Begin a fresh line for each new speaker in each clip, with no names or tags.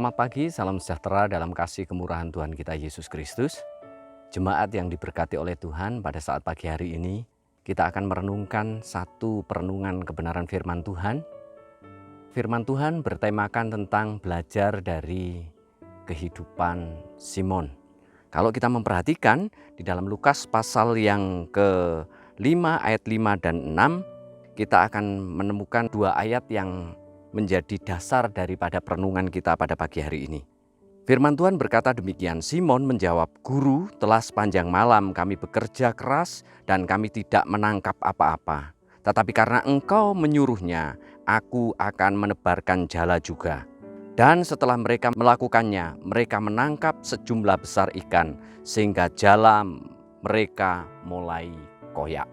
Selamat pagi, salam sejahtera dalam kasih kemurahan Tuhan kita Yesus Kristus. Jemaat yang diberkati oleh Tuhan, pada saat pagi hari ini kita akan merenungkan satu perenungan kebenaran firman Tuhan. Firman Tuhan bertemakan tentang belajar dari kehidupan Simon. Kalau kita memperhatikan di dalam Lukas pasal yang ke-5 ayat 5 dan 6, kita akan menemukan dua ayat yang menjadi dasar daripada perenungan kita pada pagi hari ini. Firman Tuhan berkata demikian, Simon menjawab, "Guru, telah sepanjang malam kami bekerja keras dan kami tidak menangkap apa-apa. Tetapi karena engkau menyuruhnya, aku akan menebarkan jala juga." Dan setelah mereka melakukannya, mereka menangkap sejumlah besar ikan, sehingga jala mereka mulai koyak.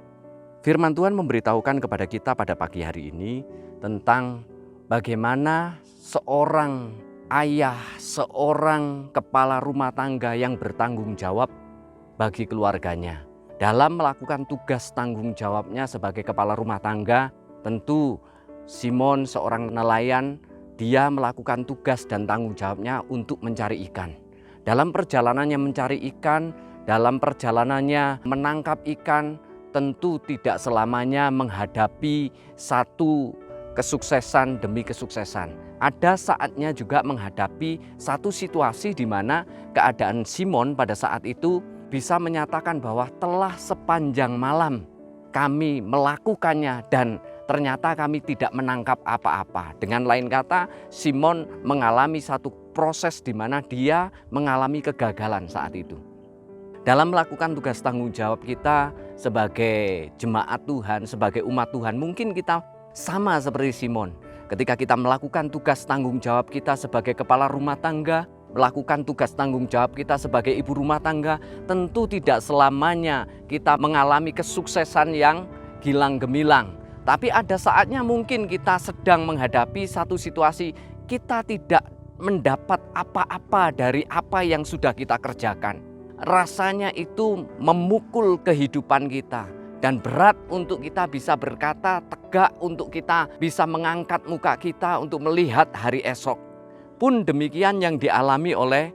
Firman Tuhan memberitahukan kepada kita pada pagi hari ini tentang bagaimana seorang ayah, seorang kepala rumah tangga yang bertanggung jawab bagi keluarganya. Dalam melakukan tugas tanggung jawabnya sebagai kepala rumah tangga, tentu Simon seorang nelayan, dia melakukan tugas dan tanggung jawabnya untuk mencari ikan. Dalam perjalanannya mencari ikan, dalam perjalanannya menangkap ikan, tentu tidak selamanya menghadapi satu kesuksesan demi kesuksesan. Ada saatnya juga menghadapi satu situasi di mana keadaan Simon pada saat itu bisa menyatakan bahwa telah sepanjang malam kami melakukannya dan ternyata kami tidak menangkap apa-apa. Dengan lain kata, Simon mengalami satu proses di mana dia mengalami kegagalan saat itu. Dalam melakukan tugas tanggung jawab kita sebagai jemaat Tuhan, sebagai umat Tuhan, mungkin kita sama seperti Simon. Ketika kita melakukan tugas tanggung jawab kita sebagai kepala rumah tangga, melakukan tugas tanggung jawab kita sebagai ibu rumah tangga, tentu tidak selamanya kita mengalami kesuksesan yang gilang gemilang. Tapi ada saatnya mungkin kita sedang menghadapi satu situasi, kita tidak mendapat apa-apa dari apa yang sudah kita kerjakan. Rasanya itu memukul kehidupan kita. Dan berat untuk kita bisa berkata, tegak untuk kita bisa mengangkat muka kita untuk melihat hari esok. Pun demikian yang dialami oleh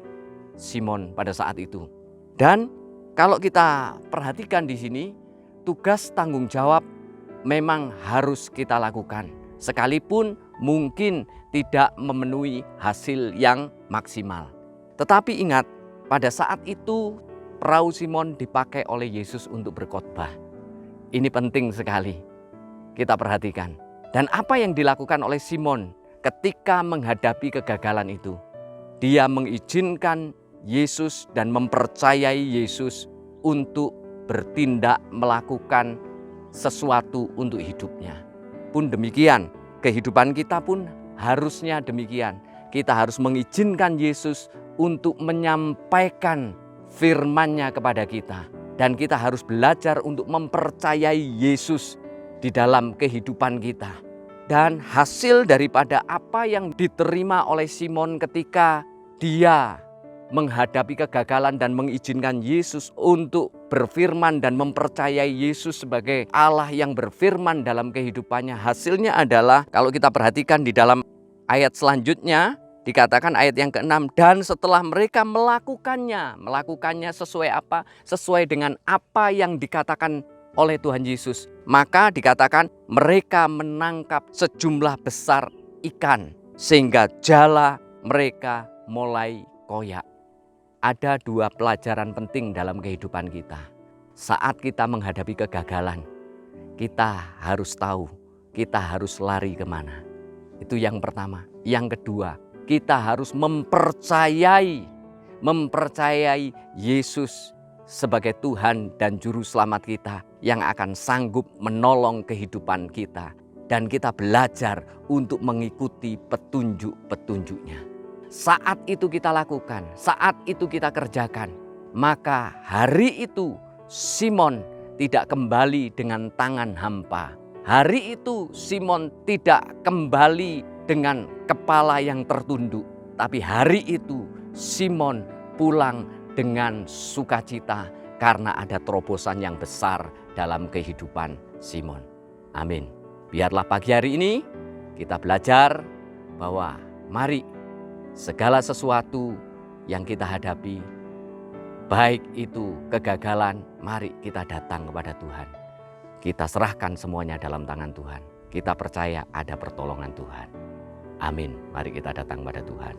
Simon pada saat itu. Dan kalau kita perhatikan di sini, tugas tanggung jawab memang harus kita lakukan. Sekalipun mungkin tidak memenuhi hasil yang maksimal. Tetapi ingat, pada saat itu perahu Simon dipakai oleh Yesus untuk berkhotbah. Ini penting sekali kita perhatikan. Dan apa yang dilakukan oleh Simon ketika menghadapi kegagalan itu? Dia mengizinkan Yesus dan mempercayai Yesus untuk bertindak melakukan sesuatu untuk hidupnya. Pun demikian, kehidupan kita pun harusnya demikian. Kita harus mengizinkan Yesus untuk menyampaikan firman-Nya kepada kita. Dan kita harus belajar untuk mempercayai Yesus di dalam kehidupan kita. Dan hasil daripada apa yang diterima oleh Simon ketika dia menghadapi kegagalan dan mengizinkan Yesus untuk berfirman dan mempercayai Yesus sebagai Allah yang berfirman dalam kehidupannya. Hasilnya adalah, kalau kita perhatikan di dalam ayat selanjutnya, dikatakan ayat yang ke-6, dan setelah mereka melakukannya sesuai apa? Sesuai dengan apa yang dikatakan oleh Tuhan Yesus. Maka dikatakan mereka menangkap sejumlah besar ikan, sehingga jala mereka mulai koyak. Ada dua pelajaran penting dalam kehidupan kita. Saat kita menghadapi kegagalan, kita harus tahu kita harus lari kemana. Itu yang pertama. Yang kedua, kita harus mempercayai Yesus sebagai Tuhan dan Juru Selamat kita yang akan sanggup menolong kehidupan kita. Dan kita belajar untuk mengikuti petunjuk-petunjuknya. Saat itu kita lakukan, saat itu kita kerjakan, maka hari itu Simon tidak kembali dengan tangan hampa. Hari itu Simon tidak kembali dengan kepala yang tertunduk. Tapi hari itu Simon pulang dengan sukacita karena ada terobosan yang besar dalam kehidupan Simon. Amin. Biarlah pagi hari ini kita belajar bahwa mari segala sesuatu yang kita hadapi, baik itu kegagalan, mari kita datang kepada Tuhan. Kita serahkan semuanya dalam tangan Tuhan. Kita percaya ada pertolongan Tuhan. Amin. Mari kita datang kepada Tuhan.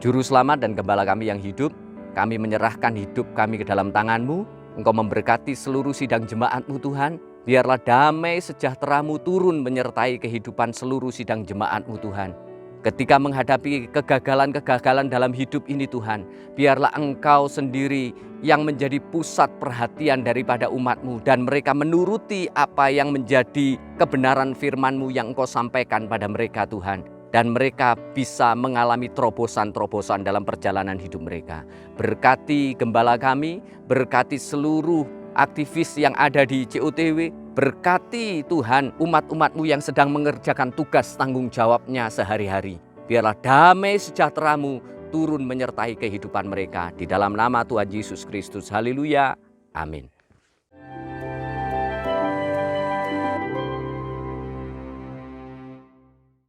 Juru selamat dan gembala kami yang hidup, kami menyerahkan hidup kami ke dalam tangan-Mu. Engkau memberkati seluruh sidang jemaat-Mu Tuhan. Biarlah damai sejahtera-Mu turun menyertai kehidupan seluruh sidang jemaat-Mu Tuhan. Ketika menghadapi kegagalan-kegagalan dalam hidup ini Tuhan, biarlah Engkau sendiri yang menjadi pusat perhatian daripada umat-Mu, dan mereka menuruti apa yang menjadi kebenaran firman-Mu yang Engkau sampaikan pada mereka Tuhan. Dan mereka bisa mengalami terobosan-terobosan dalam perjalanan hidup mereka. Berkati gembala kami, berkati seluruh aktivis yang ada di COTW, berkati Tuhan umat-umat-Mu yang sedang mengerjakan tugas tanggung jawabnya sehari-hari. Biarlah damai sejahtera-Mu turun menyertai kehidupan mereka. Di dalam nama Tuhan Yesus Kristus, haleluya, amin.